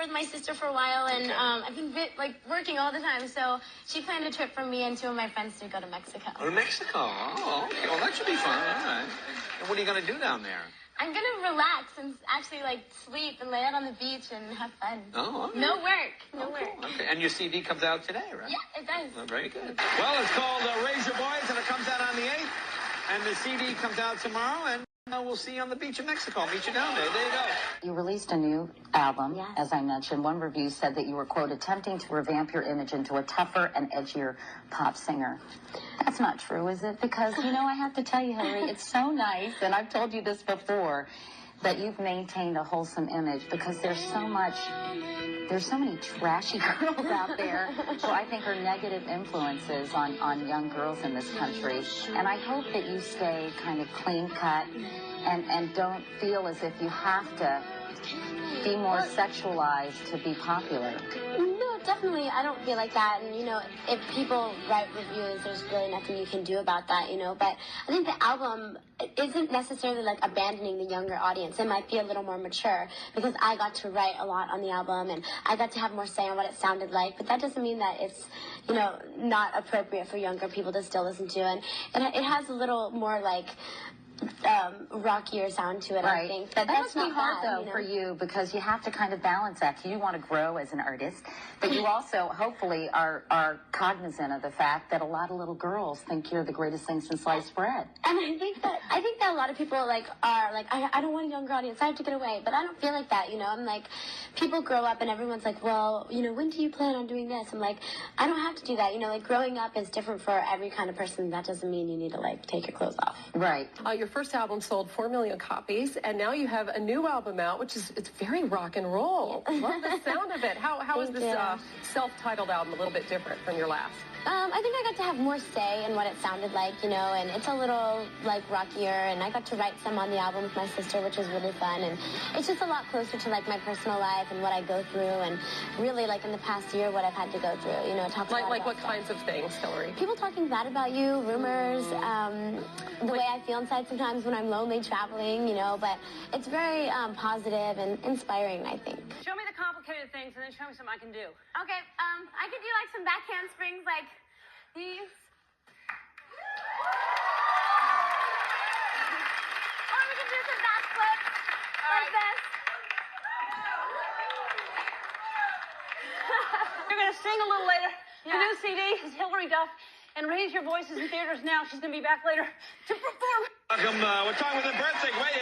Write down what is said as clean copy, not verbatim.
with my sister for a while, and I've been working all the time. So she planned a trip for me and two of my friends to go to Mexico. Oh, to Mexico? Oh, okay. Well, that should be fun. All right. And what are you going to do down there? I'm gonna relax and actually sleep and lay out on the beach and have fun. Oh, okay. No work. No work. Cool. Okay. And your CD comes out today, right? Yeah, it does. Oh, very good. Well, it's called Raise Your Boys, and it comes out on the 8th. And the CD comes out tomorrow, and we'll see you on the beach in Mexico. Meet you down there. There you go. You released a new album, Yes. as I mentioned. One review said that you were, quote, attempting to revamp your image into a tougher and edgier pop singer. That's not true, is it? Because, I have to tell you, Hillary, it's so nice, and I've told you this before, that you've maintained a wholesome image, because there's so many trashy girls out there who I think are negative influences on young girls in this country. And I hope that you stay kind of clean cut and don't feel as if you have to be more sexualized to be popular. No, definitely, I don't feel like that. And, if people write reviews, there's really nothing you can do about that, But I think the album isn't necessarily abandoning the younger audience. It might be a little more mature because I got to write a lot on the album and I got to have more say on what it sounded like. But that doesn't mean that it's, not appropriate for younger people to still listen to. And it has a little more rockier sound to it, right. I think. But that's not hard, though, for you, because you have to kind of balance that. You want to grow as an artist, but you also, hopefully, are cognizant of the fact that a lot of little girls think you're the greatest thing since sliced bread. And I think that a lot of people are I don't want a younger audience. I have to get away. But I don't feel like that. I'm people grow up and everyone's well, when do you plan on doing this? I'm I don't have to do that. Growing up is different for every kind of person. That doesn't mean you need to take your clothes off. Right. Your first album sold 4 million copies, and now you have a new album out, which it's very rock and roll. Yeah. Love the sound of it. How is this self-titled album a little bit different from your last? I think I got to have more say in what it sounded like, and it's a little rockier, and I got to write some on the album with my sister, which was really fun, and it's just a lot closer to my personal life and what I go through, and really in the past year what I've had to go through, it talks about what kinds of things, Hillary? People talking bad about you, rumors, the way I feel inside sometimes when I'm lonely traveling, but it's very positive and inspiring, I think. Show me the complicated things and then show me something I can do. Okay, I could do some back handsprings like these. Or we can do some back flips like this. You're going to sing a little later. The new CD is Hillary Duff. And Raise Your Voices in theaters now. She's going to be back later to perform. Welcome. We're talking with the birthday.